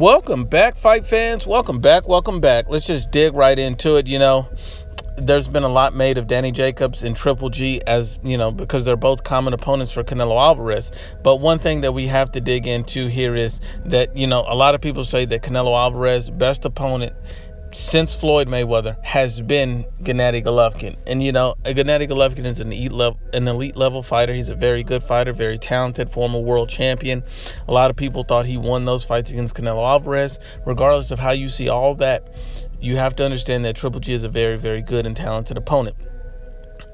Welcome back, fight fans. Welcome back. Let's just dig right into it. There's been a lot made of Danny Jacobs and Triple G, as because they're both common opponents for Canelo Alvarez. But one thing that we have to dig into here is that, a lot of people say that Canelo Alvarez, best opponent since Floyd Mayweather, has been Gennady Golovkin. And Gennady Golovkin is an elite level fighter. He's a very good fighter, very talented, former world champion. A lot of people thought he won those fights against Canelo Alvarez. Regardless of how you see all that, you have to understand that Triple G is a very, very good and talented opponent.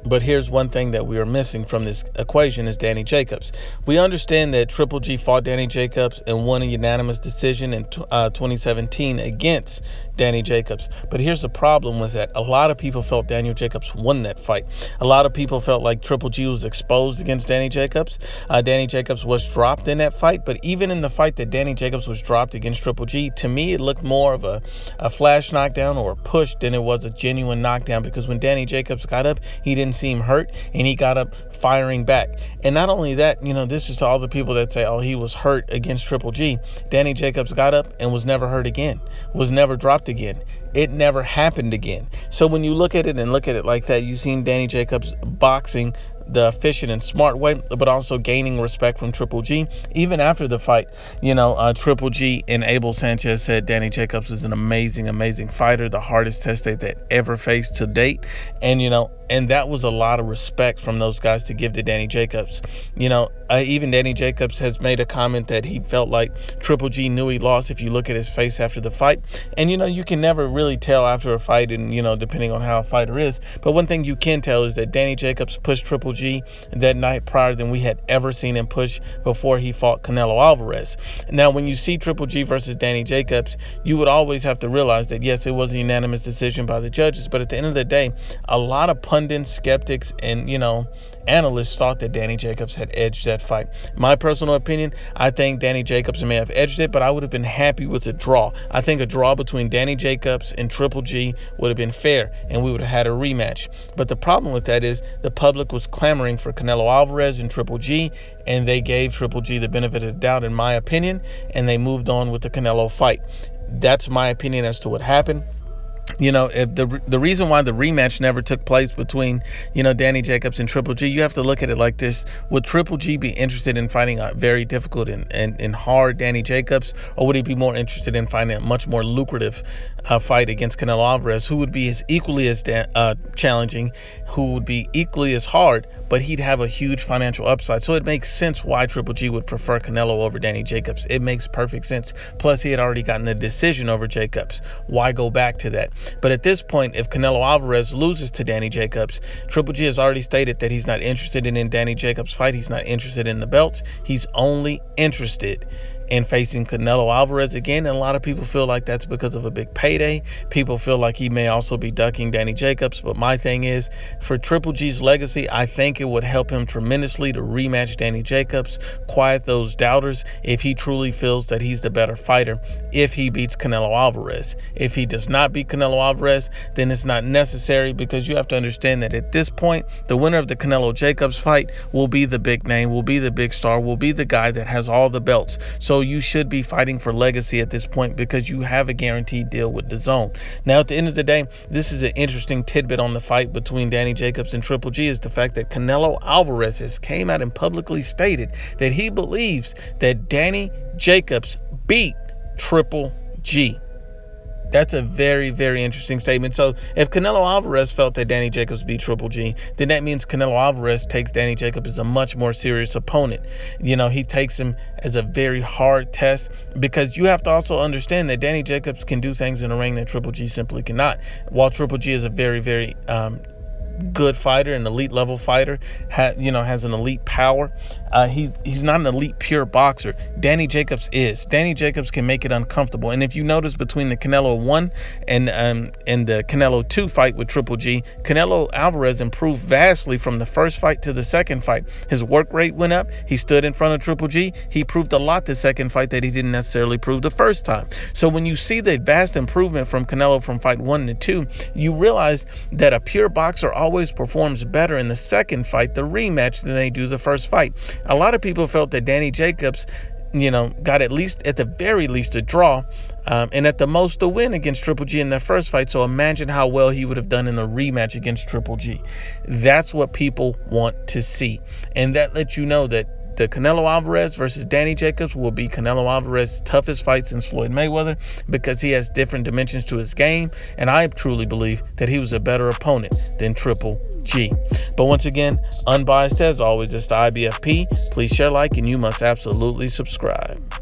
But here's one thing that we are missing from this equation is Danny Jacobs. We understand that Triple G fought Danny Jacobs and won a unanimous decision in 2017 against Danny Jacobs. But here's the problem with that. A lot of people felt Daniel Jacobs won that fight. A lot of people felt like Triple G was exposed against Danny Jacobs. Danny Jacobs was dropped in that fight. But even in the fight that Danny Jacobs was dropped against Triple G, to me it looked more of a flash knockdown or a push than it was a genuine knockdown, because when Danny Jacobs got up, he didn't seem hurt, and he got up firing back. And not only that, this is to all the people that say, oh, he was hurt against Triple G. Danny Jacobs got up and was never hurt again, was never dropped again. It never happened again. So when you look at it like that, you've seen Danny Jacobs boxing the efficient and smart way, but also gaining respect from Triple G. Even after the fight, Triple G and Abel Sanchez said Danny Jacobs is an amazing fighter, the hardest test they ever faced to date. And that was a lot of respect from those guys to give to Danny Jacobs. Even Danny Jacobs has made a comment that he felt like Triple G knew he lost if you look at his face after the fight. And, you can never really tell after a fight, and, depending on how a fighter is. But one thing you can tell is that Danny Jacobs pushed Triple G that night prior than we had ever seen him push before he fought Canelo Alvarez. Now, when you see Triple G versus Danny Jacobs, you would always have to realize that, yes, it was a unanimous decision by the judges. But at the end of the day, a lot of pundits, skeptics, and, analysts thought that Danny Jacobs had edged that fight. My personal opinion, I think Danny Jacobs may have edged it, but I would have been happy with a draw. I think a draw between Danny Jacobs and Triple G would have been fair, and we would have had a rematch. But the problem with that is the public was clamoring for Canelo Alvarez and Triple G, and they gave Triple G the benefit of the doubt, in my opinion, and they moved on with the Canelo fight. That's my opinion as to what happened. If the reason why the rematch never took place between, Danny Jacobs and Triple G, you have to look at it like this. Would Triple G be interested in fighting a very difficult and hard Danny Jacobs, or would he be more interested in fighting a much more lucrative fight against Canelo Alvarez, who would be equally as challenging, who would be equally as hard, but he'd have a huge financial upside? So it makes sense why Triple G would prefer Canelo over Danny Jacobs. It makes perfect sense. Plus, he had already gotten a decision over Jacobs. Why go back to that? But at this point, if Canelo Alvarez loses to Danny Jacobs, Triple G has already stated that he's not interested in Danny Jacobs' fight. He's not interested in the belts. He's only interested in facing Canelo Alvarez again. And a lot of people feel like that's because of a big payday. People feel like he may also be ducking Danny Jacobs. But my thing is, for Triple G's legacy, I think it would help him tremendously to rematch Danny Jacobs, quiet those doubters, if he truly feels that he's the better fighter, if he beats Canelo Alvarez. If he does not beat Canelo Alvarez, then it's not necessary, because you have to understand that at this point, the winner of the Canelo Jacobs fight will be the big name, will be the big star, will be the guy that has all the belts. So you should be fighting for legacy at this point, because you have a guaranteed deal with DAZN. Now, at the end of the day, this is an interesting tidbit on the fight between Danny Jacobs and Triple G, is the fact that Canelo Alvarez has came out and publicly stated that he believes that Danny Jacobs beat Triple G. That's a very, very interesting statement. So if Canelo Alvarez felt that Danny Jacobs beat Triple G, then that means Canelo Alvarez takes Danny Jacobs as a much more serious opponent. He takes him as a very hard test, because you have to also understand that Danny Jacobs can do things in the ring that Triple G simply cannot. While Triple G is a very, very good fighter, an elite level fighter, has an elite power. He's not an elite pure boxer. Danny Jacobs is. Danny Jacobs can make it uncomfortable. And if you notice, between the Canelo 1 and the Canelo 2 fight with Triple G, Canelo Alvarez improved vastly from the first fight to the second fight. His work rate went up. He stood in front of Triple G. He proved a lot the second fight that he didn't necessarily prove the first time. So when you see the vast improvement from Canelo from fight 1 to 2, you realize that a pure boxer always performs better in the second fight, the rematch, than they do the first fight. A lot of people felt that Danny Jacobs got at least, at the very least, a draw, and at the most a win against Triple G in their first fight. So imagine how well he would have done in a rematch against Triple G. That's what people want to see, and that lets you know that the Canelo Alvarez versus Danny Jacobs will be Canelo Alvarez's toughest fight since Floyd Mayweather, because he has different dimensions to his game, and I truly believe that he was a better opponent than Triple G. But once again, unbiased as always, it's the IBFP. Please share, like, and you must absolutely subscribe.